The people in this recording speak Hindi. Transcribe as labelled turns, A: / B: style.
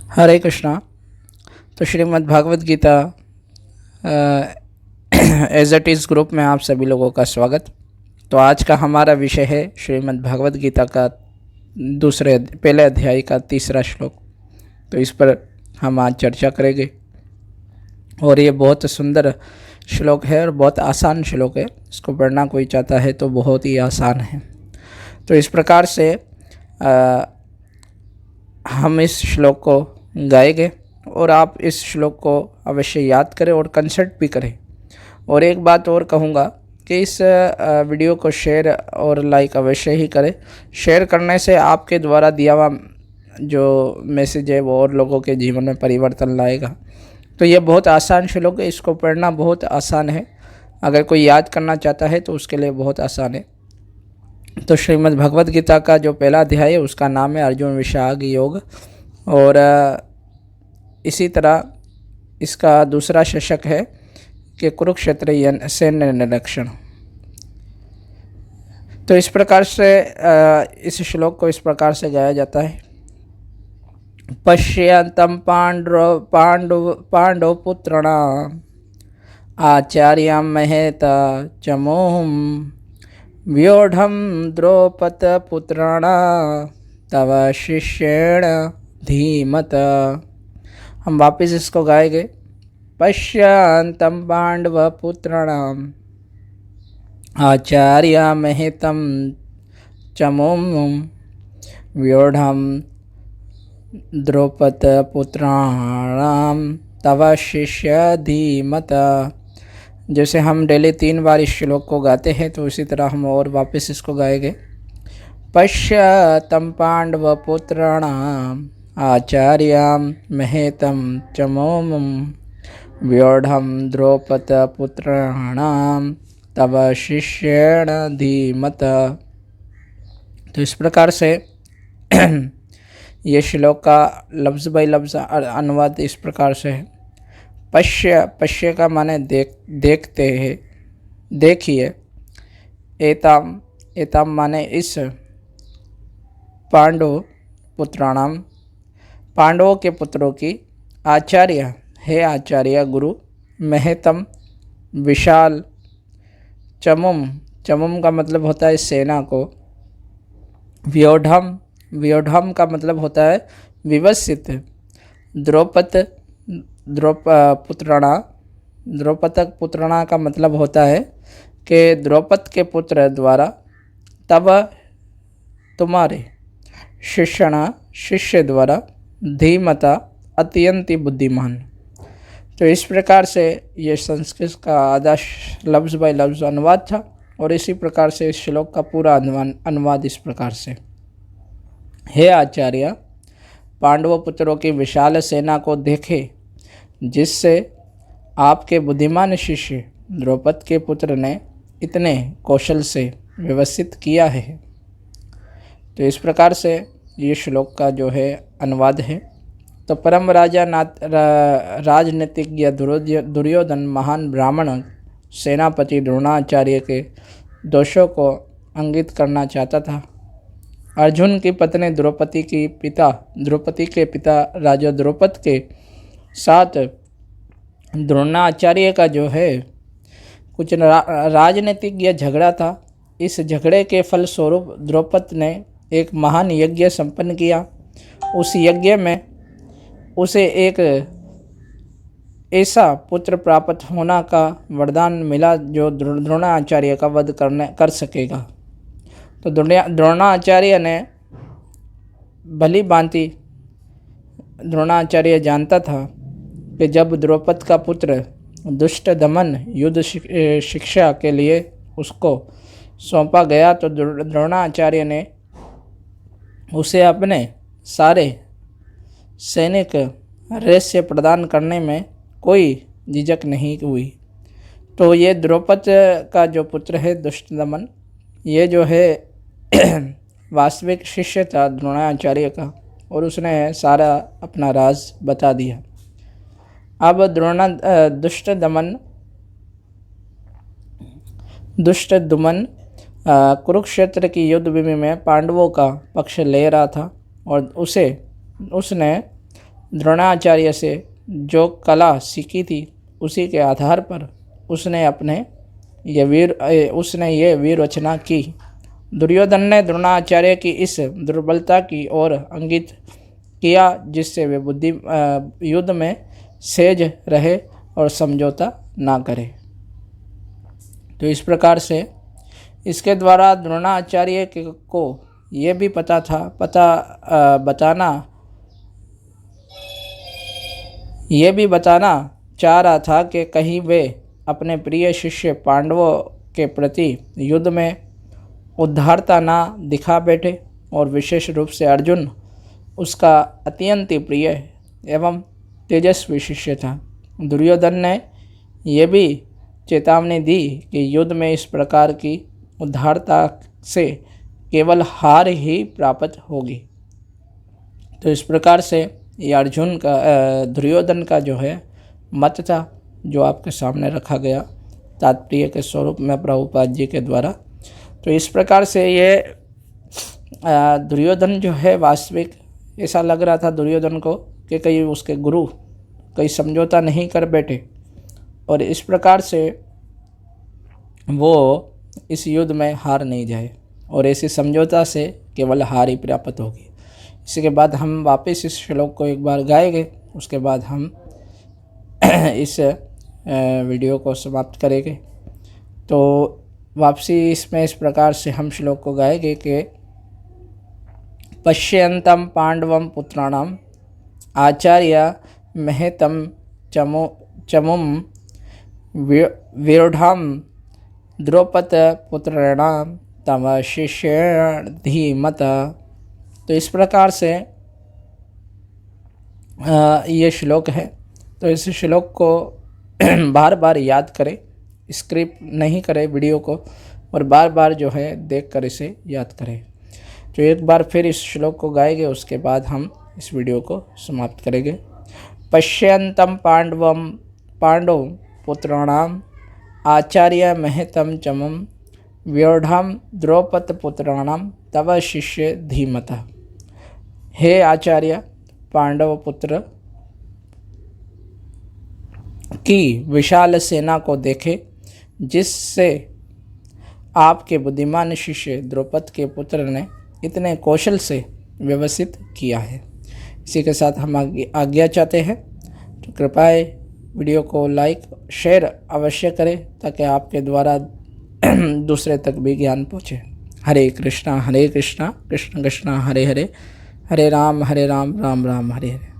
A: हरे कृष्णा। तो Shrimad Bhagavad Gita as it is group में आप सभी लोगों का स्वागत। तो आज का हमारा विषय है श्रीमद् भागवत गीता का पहले अध्याय का तीसरा श्लोक। तो इस पर हम आज चर्चा करेंगे और ये बहुत सुंदर श्लोक है और बहुत आसान श्लोक है। इसको पढ़ना कोई चाहता है तो बहुत ही आसान है। तो इस प्रकार से हम इस श्लोक को गाएंगे और आप इस श्लोक को अवश्य याद करें और कंसल्ट भी करें। और एक बात और कहूँगा कि इस वीडियो को शेयर और लाइक अवश्य ही करें। शेयर करने से आपके द्वारा दिया हुआ जो मैसेज है वो और लोगों के जीवन में परिवर्तन लाएगा। तो ये बहुत आसान श्लोक है, इसको पढ़ना बहुत आसान है। अगर कोई याद करना चाहता है तो उसके लिए बहुत आसान है। तो श्रीमद् भगवद गीता का जो पहला अध्याय है उसका नाम है अर्जुन विषाग योग, और इसी तरह इसका दूसरा शीर्षक है कि कुरुक्षेत्र सैन्य निरीक्षण। तो इस प्रकार से इस श्लोक को इस प्रकार से गाया जाता है। पश्यन्तं पांडव पुत्रणा आचार्यं महेता चमोहं व्योढ़ं द्रौपदपुत्रणा तव शिष्येण धीमता। हम वापस इसको गाएंगे। पश्यन्तं पांडवपुत्राणाम् आचार्यमहितं चमों व्यूढ़ं द्रौपदपुत्राणां तव शिष्य धीमता। जैसे हम डेली 3 बार इस श्लोक को गाते हैं तो उसी तरह हम और वापस इसको गाएंगे। पश्यन्तं पांडवपुत्राणाम् आचार्यं महेतं चमों व्यूढ़ं द्रौपदपुत्राणां तव शिष्येण धीमता। तो इस प्रकार से ये श्लोक का लफ्ज़ बाई लफ्ज़ अनुवाद इस प्रकार से है। पश्य का माने देखते हैं, देखिए। एताम माने इस पांडव पुत्राणाम पांडवों के पुत्रों की, आचार्य है आचार्य गुरु, महतम विशाल, चमुम का मतलब होता है सेना को, व्योढ़म का मतलब होता है विवसित, द्रौपद पुत्राणा का मतलब होता है कि द्रौपद के पुत्र द्वारा, तब तुम्हारे, शिष्य द्वारा, धीमता अत्यंत बुद्धिमान। तो इस प्रकार से ये संस्कृत का आधा लफ्ज़ बाय लफ्ज़ अनुवाद था और इसी प्रकार से इस श्लोक का पूरा अनुवाद इस प्रकार से। हे आचार्य, पांडव पुत्रों की विशाल सेना को देखे जिससे आपके बुद्धिमान शिष्य द्रौपद के पुत्र ने इतने कौशल से व्यवस्थित किया है। तो इस प्रकार से ये श्लोक का जो है अनुवाद है। तो परम राजा राजनीतिज्ञ दुर्योधन महान ब्राह्मण सेनापति द्रोणाचार्य के दोषों को इंगित करना चाहता था। अर्जुन की पत्नी द्रौपदी के पिता राजा द्रौपद के साथ द्रोणाचार्य का जो है कुछ राजनीतिज्ञ झगड़ा था। इस झगड़े के फलस्वरूप द्रौपद ने एक महान यज्ञ संपन्न किया। उस यज्ञ में उसे एक ऐसा पुत्र प्राप्त होना का वरदान मिला जो द्रोणाचार्य का वध कर सकेगा। तो द्रोणाचार्य ने भली भांति द्रोणाचार्य जानता था कि जब द्रौपद का पुत्र दुष्ट दमन युद्ध शिक्षा के लिए उसको सौंपा गया तो द्रोणाचार्य ने उसे अपने सारे सैनिक रहस्य प्रदान करने में कोई झिझक नहीं हुई। तो ये द्रौपद का जो पुत्र है दुष्ट दमन, ये जो है वास्तविक शिष्य था द्रोणाचार्य का और उसने सारा अपना राज बता दिया। अब दुष्ट दुमन कुरुक्षेत्र की युद्ध भूमि में पांडवों का पक्ष ले रहा था और उसने द्रोणाचार्य से जो कला सीखी थी उसी के आधार पर उसने ये वीर रचना की। दुर्योधन ने द्रोणाचार्य की इस दुर्बलता की ओर इंगित किया जिससे वे युद्ध में सेज रहे और समझौता ना करे। तो इस प्रकार से इसके द्वारा द्रोणाचार्य को ये भी बताना चाह रहा था कि कहीं वे अपने प्रिय शिष्य पांडवों के प्रति युद्ध में उदारता ना दिखा बैठे, और विशेष रूप से अर्जुन उसका अत्यंत प्रिय एवं तेजस्वी शिष्य था। दुर्योधन ने यह भी चेतावनी दी कि युद्ध में इस प्रकार की उदारता से केवल हार ही प्राप्त होगी। तो इस प्रकार से ये दुर्योधन का जो है मत था, जो आपके सामने रखा गया तात्पर्य के स्वरूप में प्रभुपाद जी के द्वारा। तो इस प्रकार से ये दुर्योधन जो है वास्तविक ऐसा लग रहा था दुर्योधन को कि कहीं उसके गुरु कहीं समझौता नहीं कर बैठे, और इस प्रकार से वो इस युद्ध में हार नहीं जाए, और ऐसे समझौता से केवल हार ही प्राप्त होगी। इसी के बाद हम वापस इस श्लोक को एक बार गाएंगे, उसके बाद हम इस वीडियो को समाप्त करेंगे। तो वापसी इसमें इस प्रकार से हम श्लोक को गाएंगे कि पश्यन्तं पांडवं पुत्राणाम आचार्य महतं चमुं विरूढां द्रौपद पुत्राणाम तव शिष्येण धीमता। तो इस प्रकार से ये श्लोक है। तो इस श्लोक को बार बार याद करें, स्क्रिप्ट नहीं करें वीडियो को, और बार बार जो है देख कर इसे याद करें। तो एक बार फिर इस श्लोक को गाएंगे, उसके बाद हम इस वीडियो को समाप्त करेंगे। पश्यन्तं पांडव पुत्राणाम आचार्य महतं चमुं व्यूढ़ां द्रौपद पुत्राणाम तव शिष्य धीमता। हे आचार्य, पांडव पुत्र की विशाल सेना को देखे, जिससे आपके बुद्धिमान शिष्य द्रौपद के पुत्र ने इतने कौशल से व्यवस्थित किया है। इसी के साथ हम आज्ञा चाहते हैं। तो कृपया वीडियो को लाइक शेयर अवश्य करें, ताकि आपके द्वारा दूसरे तक भी ज्ञान पहुँचे। हरे कृष्णा कृष्ण कृष्ण हरे हरे, हरे राम राम राम हरे हरे।